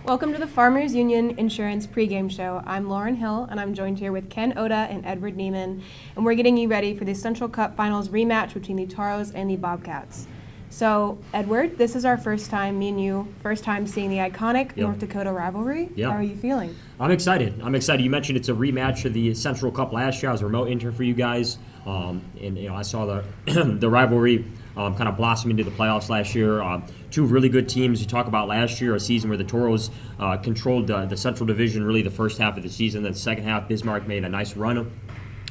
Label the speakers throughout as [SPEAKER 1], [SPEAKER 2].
[SPEAKER 1] Welcome to the Farmers Union Insurance Pregame Show. I'm Lauren Hill, and I'm joined here with Ken Oda and Edward Nieman, and we're getting you ready for the Central Cup Finals rematch between the Toros and the Bobcats. So, Edward, this is our first time, me and you, seeing the iconic North Dakota rivalry.
[SPEAKER 2] Yep.
[SPEAKER 1] How are you feeling?
[SPEAKER 2] I'm excited. You mentioned it's a rematch of the Central Cup last year. I was a remote intern for you guys, and I saw the the rivalry kind of blossom into the playoffs last year. Two really good teams. You talk about last year, a season where the Toros controlled the Central Division really the first half of the season. Then the second half, Bismarck made a nice run.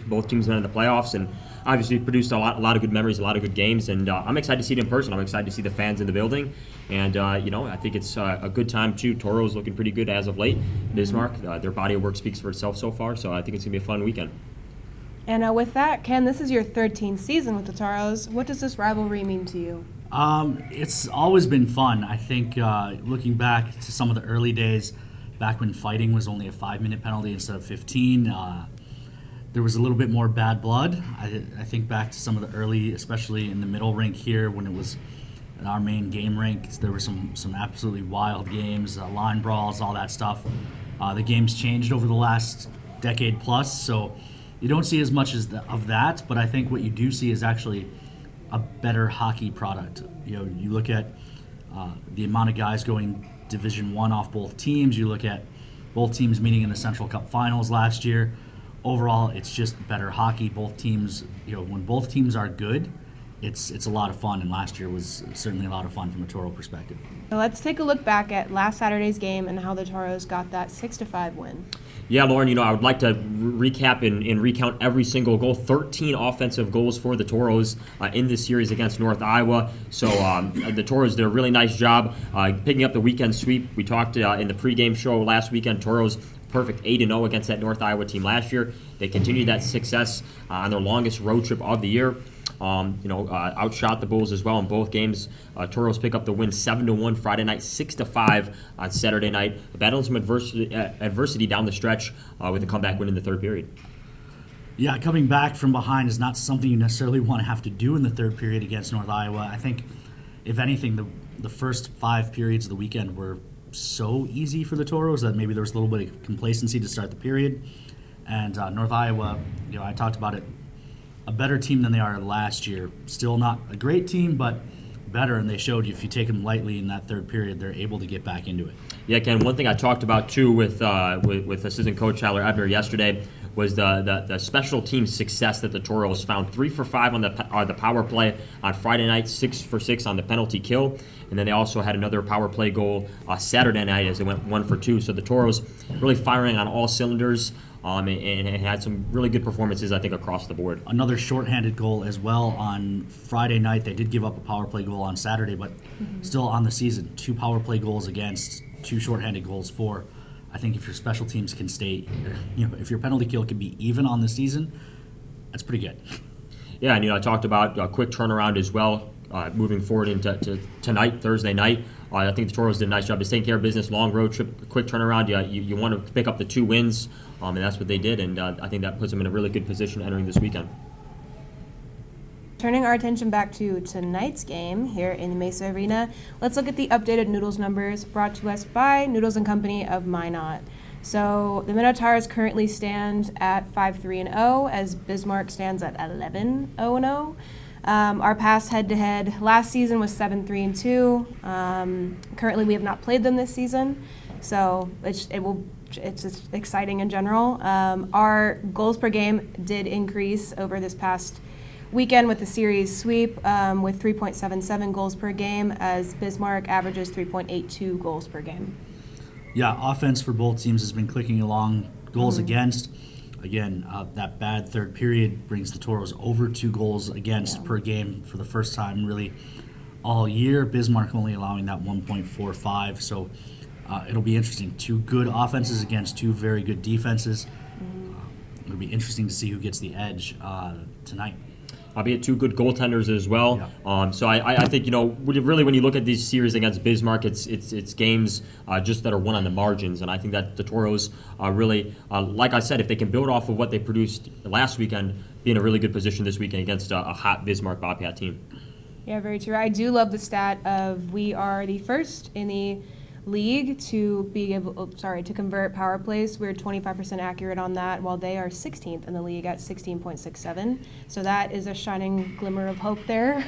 [SPEAKER 2] Both teams went in the playoffs and obviously produced a lot of good memories, a lot of good games. And I'm excited to see it in person. I'm excited to see the fans in the building. And, I think it's a good time, too. Toros looking pretty good as of late. Bismarck, their body of work speaks for itself so far. So I think it's going to be a fun weekend.
[SPEAKER 1] And with that, Ken, this is your 13th season with the Toros. What does this rivalry mean to you?
[SPEAKER 3] It's always been fun. I think looking back to some of the early days, back when fighting was only a 5-minute penalty instead of 15, there was a little bit more bad blood. I think back to some of the early, especially in the middle rink here when it was our main game rink, there were some absolutely wild games, line brawls, all that stuff. The game's changed over the last decade plus, so you don't see as much of that, but I think what you do see is actually a better hockey product. You look at the amount of guys going Division I off both teams. You look at both teams meeting in the Central Cup Finals last year. Overall, it's just better hockey. Both teams, when both teams are good, it's a lot of fun, and last year was certainly a lot of fun from a Toro perspective.
[SPEAKER 1] So let's take a look back at last Saturday's game and how the Toros got that 6-5 win.
[SPEAKER 2] Yeah, Lauren, I would like to recap and recount every single goal. 13 offensive goals for the Toros in this series against North Iowa. So the Toros did a really nice job picking up the weekend sweep. We talked in the pregame show last weekend, Toros perfect 8-0 against that North Iowa team last year. They continued that success on their longest road trip of the year. Outshot the Bulls as well in both games. Toros pick up the win 7-1 Friday night, 6-5 on Saturday night. Battling some adversity down the stretch with a comeback win in the third period.
[SPEAKER 3] Yeah, coming back from behind is not something you necessarily want to have to do in the third period against North Iowa. I think, if anything, the first 5 periods of the weekend were so easy for the Toros that maybe there was a little bit of complacency to start the period. And North Iowa, I talked about it, a better team than they are last year. Still not a great team, but better, and they showed you if you take them lightly in that third period, they're able to get back into it.
[SPEAKER 2] Yeah, Ken, one thing I talked about, too, with assistant coach Tyler Ebner yesterday was the special team success that the Toros found. 3 for 5 on the power play on Friday night, 6 for 6 on the penalty kill. And then they also had another power play goal Saturday night as they went 1 for 2. So the Toros really firing on all cylinders and had some really good performances, I think, across the board.
[SPEAKER 3] Another shorthanded goal as well on Friday night. They did give up a power play goal on Saturday, but still on the season. 2 power play goals against, 2 shorthanded goals for. I think if your special teams can stay, if your penalty kill can be even on the season, that's pretty good.
[SPEAKER 2] Yeah, and I talked about a quick turnaround as well, moving forward into tonight, Thursday night. I think the Toros did a nice job of taking care of business, long road trip, quick turnaround. You want to pick up the 2 wins, and that's what they did, and I think that puts them in a really good position entering this weekend.
[SPEAKER 1] Turning our attention back to tonight's game here in the Mesa Arena, let's look at the updated Noodles numbers brought to us by Noodles & Company of Minot. So the Minotaurs currently stand at 5-3-0 as Bismarck stands at 11-0-0. Our past head-to-head last season was 7-3-2. Currently, we have not played them this season, so it's just exciting in general. Our goals per game did increase over this past weekend with the series sweep with 3.77 goals per game as Bismarck averages 3.82 goals per game.
[SPEAKER 3] Yeah, offense for both teams has been clicking along. Goals against. Again, that bad third period brings the Toros over 2 goals against per game for the first time really all year. Bismarck only allowing that 1.45, so it'll be interesting. 2 good offenses against 2 very good defenses. It'll be interesting to see who gets the edge tonight.
[SPEAKER 2] Albeit 2 good goaltenders as well. Yeah. So I think, really when you look at these series against Bismarck, it's games just that are won on the margins. And I think that the Toros really, like I said, if they can build off of what they produced last weekend, be in a really good position this weekend against a hot Bismarck Bobcat team.
[SPEAKER 1] Yeah, very true. I do love the stat of we are the first in the league to to convert power plays. We're 25% accurate on that, while they are 16th in the league at 16.67. So that is a shining glimmer of hope there.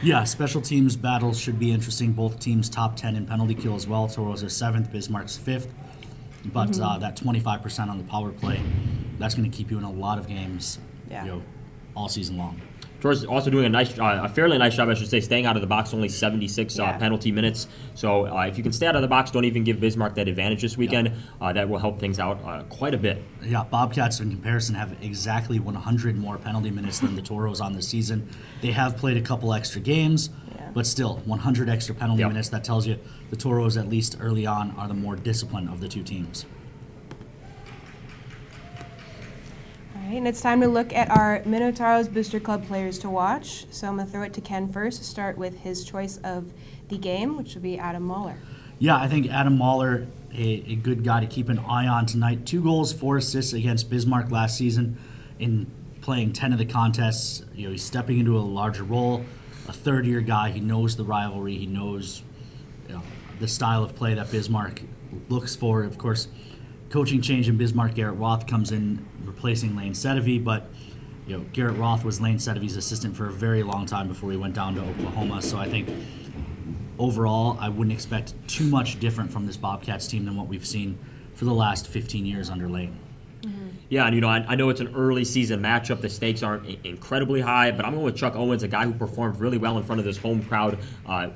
[SPEAKER 3] Yeah, special teams battles should be interesting. Both teams top 10 in penalty kill as well. Toros are 7th, Bismarck's 5th. But that 25% on the power play, that's going to keep you in a lot of games, all season long.
[SPEAKER 2] George's also doing a fairly nice job, I should say, staying out of the box, only 76 penalty minutes. So if you can stay out of the box, don't even give Bismarck that advantage this weekend. That will help things out quite a bit.
[SPEAKER 3] Yeah, Bobcats in comparison have exactly 100 more penalty minutes than the Toros on the season. They have played a couple extra games, but still, 100 extra penalty minutes. That tells you the Toros, at least early on, are the more disciplined of the two teams.
[SPEAKER 1] And it's time to look at our Minotauros Booster Club players to watch. So I'm going to throw it to Ken first to start with his choice of the game, which will be Adam Mahler.
[SPEAKER 3] Yeah, I think Adam Mahler, a good guy to keep an eye on tonight. 2 goals, 4 assists against Bismarck last season in playing 10 of the contests. He's stepping into a larger role, a third-year guy. He knows the rivalry. He knows the style of play that Bismarck looks for. Of course, coaching change in Bismarck, Garrett Roth comes in replacing Lane Sedevy, but Garrett Roth was Lane Sedevy's assistant for a very long time before he went down to Oklahoma. So I think overall, I wouldn't expect too much different from this Bobcats team than what we've seen for the last 15 years under Lane.
[SPEAKER 2] Yeah, and I know it's an early season matchup. The stakes aren't incredibly high, but I'm going with Chuck Owens, a guy who performed really well in front of this home crowd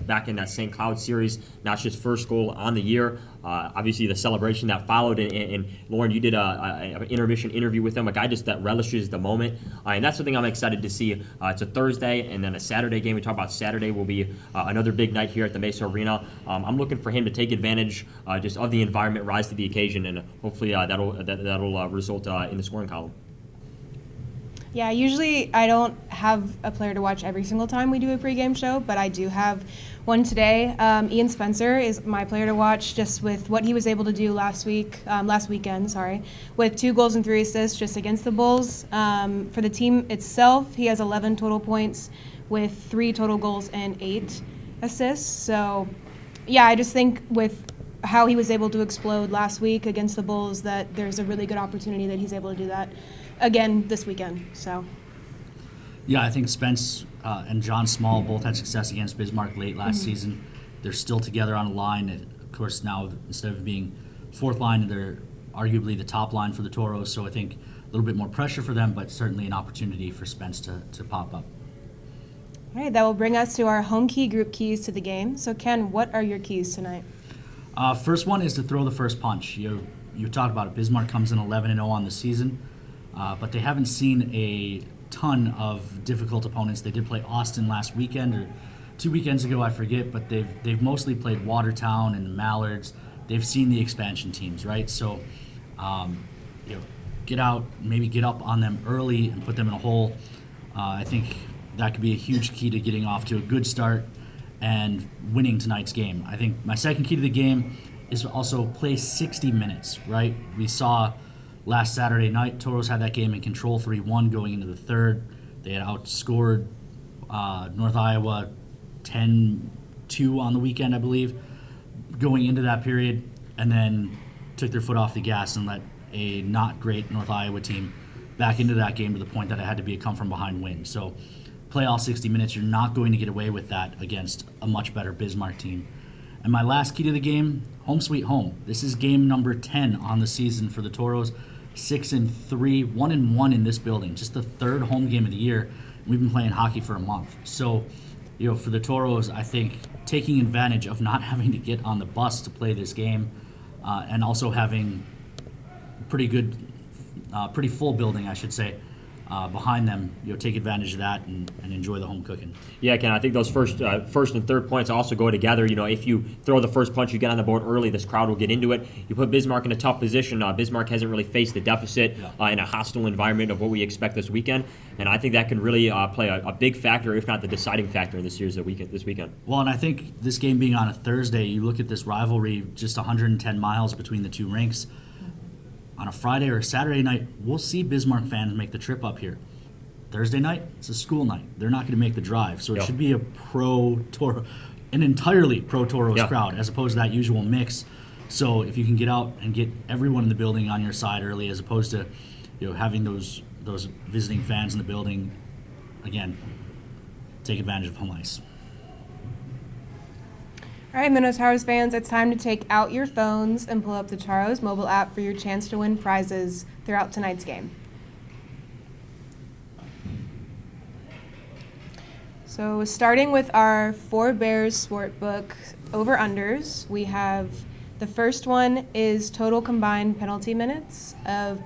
[SPEAKER 2] back in that St. Cloud series. Notched his first goal on the year. Obviously, the celebration that followed, and Lauren, you did an intermission interview with him, a guy just that relishes the moment, and that's something I'm excited to see. It's a Thursday and then a Saturday game. We talk about Saturday will be another big night here at the Mesa Arena. I'm looking for him to take advantage just of the environment, rise to the occasion, and hopefully that'll result in the scoring column.
[SPEAKER 1] Yeah, usually I don't have a player to watch every single time we do a pregame show, but I do have one today. Ian Spencer is my player to watch, just with what he was able to do last weekend, with 2 goals and 3 assists just against the Bulls. For the team itself, he has 11 total points with 3 total goals and 8 assists. So, yeah, I just think with how he was able to explode last week against the Bulls, that there's a really good opportunity that he's able to do that again this weekend. So,
[SPEAKER 3] yeah, I think Spence and John Small both had success against Bismarck late last season. They're still together on a line. Of course, now instead of being 4th line, they're arguably the top line for the Toros. So I think a little bit more pressure for them, but certainly an opportunity for Spence to pop up.
[SPEAKER 1] All right, that will bring us to our home key group keys to the game. So, Ken, what are your keys tonight?
[SPEAKER 3] First one is to throw the first punch. You talked about it. Bismarck comes in 11-0 on the season, but they haven't seen a ton of difficult opponents. They did play Austin last weekend, or 2 weekends ago, I forget, but they've mostly played Watertown and the Mallards. They've seen the expansion teams, right? So, get out, maybe get up on them early and put them in a hole. I think that could be a huge key to getting off to a good start and winning tonight's game. I think my second key to the game is to also play 60 minutes, right? We saw last Saturday night, Toros had that game in control 3-1 going into the third. They had outscored North Iowa 10-2 on the weekend, I believe, going into that period, and then took their foot off the gas and let a not great North Iowa team back into that game to the point that it had to be a come-from-behind win. So play all 60 minutes. You're not going to get away with that against a much better Bismarck team. And my last key to the game, home sweet home. This is game number 10 on the season for the Toros. 6-3, 1-1 in this building. Just the 3rd home game of the year. We've been playing hockey for a month. So, for the Toros, I think taking advantage of not having to get on the bus to play this game, and also having pretty full building, I should say, behind them, take advantage of that and enjoy the home cooking.
[SPEAKER 2] Yeah, Ken, I think those first and third points also go together. If you throw the first punch, you get on the board early, this crowd will get into it. You put Bismarck in a tough position. Bismarck hasn't really faced the deficit in a hostile environment of what we expect this weekend, and I think that can really play a big factor, if not the deciding factor, in this series this weekend.
[SPEAKER 3] Well, and I think this game being on a Thursday, you look at this rivalry, just 110 miles between the two rinks. On a Friday or a Saturday night, we'll see Bismarck fans make the trip up here. Thursday night, it's a school night. They're not going to make the drive. So it should be a an entirely pro Toros
[SPEAKER 2] Yeah.
[SPEAKER 3] crowd as opposed to that usual mix. So if you can get out and get everyone in the building on your side early, as opposed to having those visiting fans in the building, again, take advantage of home ice.
[SPEAKER 1] All right, Minotaurs fans, it's time to take out your phones and pull up the Taros mobile app for your chance to win prizes throughout tonight's game. So starting with our 4 Bears Sportbook over-unders, we have the first one is total combined penalty minutes of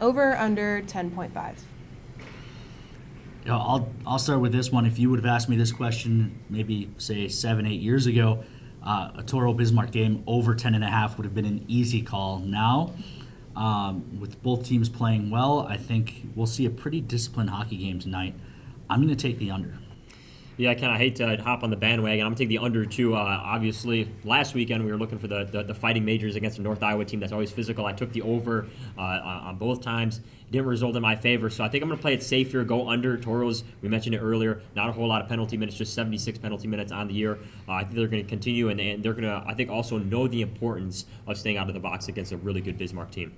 [SPEAKER 1] over-under 10.5.
[SPEAKER 3] I'll start with this one. If you would have asked me this question maybe, say, 7-8 years ago, a Toro Bismarck game over 10.5 would have been an easy call. Now, with both teams playing well, I think we'll see a pretty disciplined hockey game tonight. I'm going to take the under.
[SPEAKER 2] Yeah, I kind of hate to hop on the bandwagon. I'm going to take the under, too. Obviously, last weekend we were looking for the fighting majors against the North Iowa team that's always physical. I took the over on both times. It didn't result in my favor, so I think I'm going to play it safe here, go under. Toros, we mentioned it earlier, not a whole lot of penalty minutes, just 76 penalty minutes on the year. I think they're going to continue, and they're going to, I think, also know the importance of staying out of the box against a really good Bismarck team.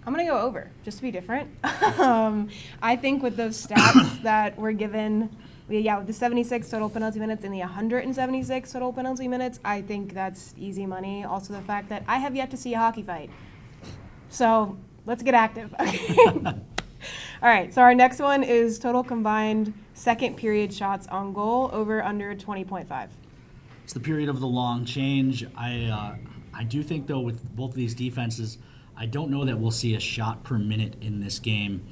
[SPEAKER 1] I'm going to go over, just to be different. I think with those stats that were given, with the 76 total penalty minutes and the 176 total penalty minutes, I think that's easy money. Also the fact that I have yet to see a hockey fight. So let's get active. All right, so our next one is total combined second period shots on goal over under 20.5.
[SPEAKER 3] It's the period of the long change. I do think, though, with both of these defenses, I don't know that we'll see a shot per minute in this game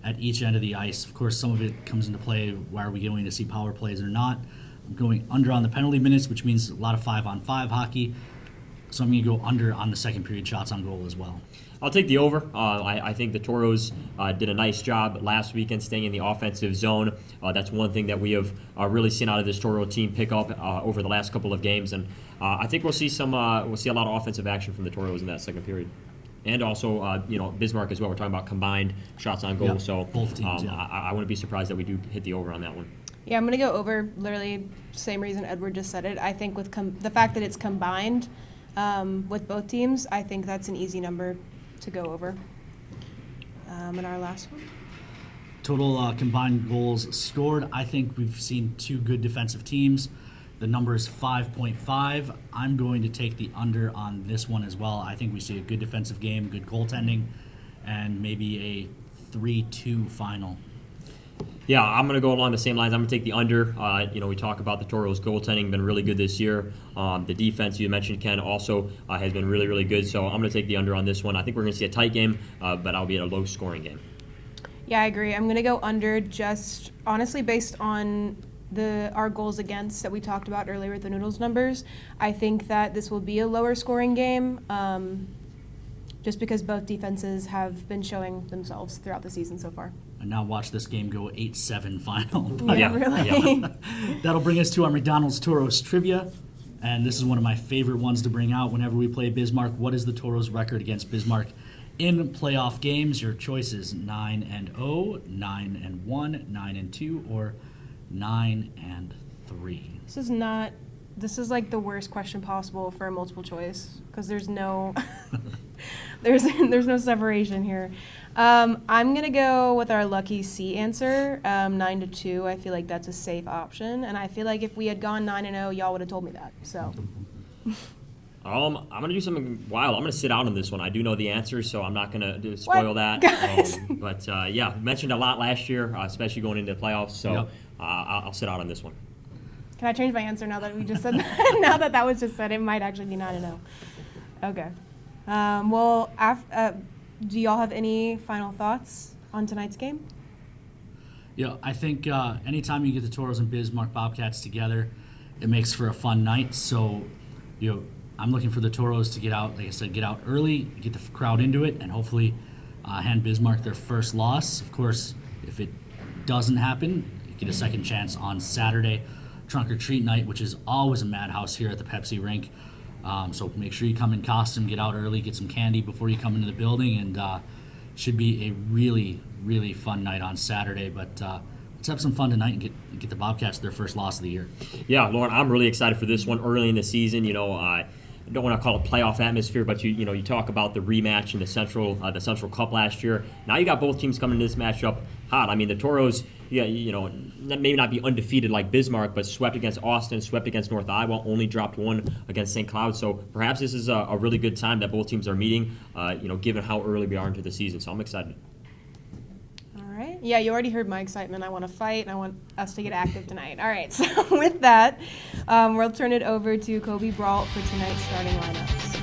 [SPEAKER 3] at each end of the ice. Of course, some of it comes into play. Why are we going to see power plays or not? I'm going under on the penalty minutes, which means a lot of 5-on-5 hockey. So I'm going to go under on the second period shots on goal as well.
[SPEAKER 2] I'll take the over. I think the Toros did a nice job last weekend staying in the offensive zone. That's one thing that we have really seen out of this Toro team pick up over the last couple of games, and I think we'll see a lot of offensive action from the Toros in that second period. And also, Bismarck as well. We're talking about combined shots on goal.
[SPEAKER 3] Yeah,
[SPEAKER 2] so
[SPEAKER 3] both teams, yeah.
[SPEAKER 2] I wouldn't be surprised that we do hit the over on that one.
[SPEAKER 1] Yeah, I'm going to go over, literally same reason Edward just said it. I think with the fact that it's combined with both teams, I think that's an easy number to go over. And our last one?
[SPEAKER 3] Total combined goals scored. I think we've seen two good defensive teams. The number is 5.5. I'm going to take the under on this one as well. I think we see a good defensive game, good goaltending, and maybe a 3-2 final.
[SPEAKER 2] Yeah, I'm going to go along the same lines. I'm going to take the under. We talk about the Toros' goaltending, been really good this year. The defense, you mentioned, Ken, also has been really, really good. So I'm going to take the under on this one. I think we're going to see a tight game, but I'll be at a low-scoring game.
[SPEAKER 1] Yeah, I agree. I'm going to go under just honestly based on our goals against that we talked about earlier with the Noodles numbers. I think that this will be a lower scoring game just because both defenses have been showing themselves throughout the season so far.
[SPEAKER 3] And now watch this game go 8-7 final.
[SPEAKER 1] Yeah, really.
[SPEAKER 2] Yeah.
[SPEAKER 3] That'll bring us to our McDonald's Toros trivia. And this is one of my favorite ones to bring out whenever we play Bismarck. What is the Toros' record against Bismarck in playoff games? Your choices: 9-0, 9-1, 9-2, or 9-3.
[SPEAKER 1] This is like the worst question possible for a multiple choice because there's no there's no separation here. I'm gonna go with our lucky C answer, 9-2. I feel like that's a safe option, and I feel like if we had gone 9-0, y'all would have told me that. So.
[SPEAKER 2] I'm going to do something wild. I'm going to sit out on this one. I do know the answer, so I'm not going to spoil that. But mentioned a lot last year, especially going into the playoffs, so
[SPEAKER 3] Yep.
[SPEAKER 2] I'll sit out on this one.
[SPEAKER 1] Can I change my answer now that we just said that? Now that was just said, it might actually be 9-0. Okay. Do y'all have any final thoughts on tonight's game?
[SPEAKER 3] Yeah, I think anytime you get the Toros and Bismarck Bobcats together, it makes for a fun night. So, I'm looking for the Toros to get out, like I said, get out early, get the crowd into it, and hopefully hand Bismarck their first loss. Of course, if it doesn't happen, you get a second chance on Saturday, trunk or treat night, which is always a madhouse here at the Pepsi rink. So make sure you come in costume, get out early, get some candy before you come into the building, and should be a really, really fun night on Saturday. But let's have some fun tonight and get the Bobcats their first loss of the year.
[SPEAKER 2] Yeah, Lauren, I'm really excited for this one early in the season. I don't want to call it playoff atmosphere, but you talk about the rematch in the Central Cup last year. Now you got both teams coming to this matchup hot. I mean, the Toros, maybe not be undefeated like Bismarck, but swept against Austin, swept against North Iowa, only dropped one against St. Cloud. So perhaps this is a really good time that both teams are meeting, given how early we are into the season. So I'm excited.
[SPEAKER 1] All right. Yeah, you already heard my excitement. I want to fight, and I want us to get active tonight. All right. So with that, we'll turn it over to Kobe Brault for tonight's starting lineups.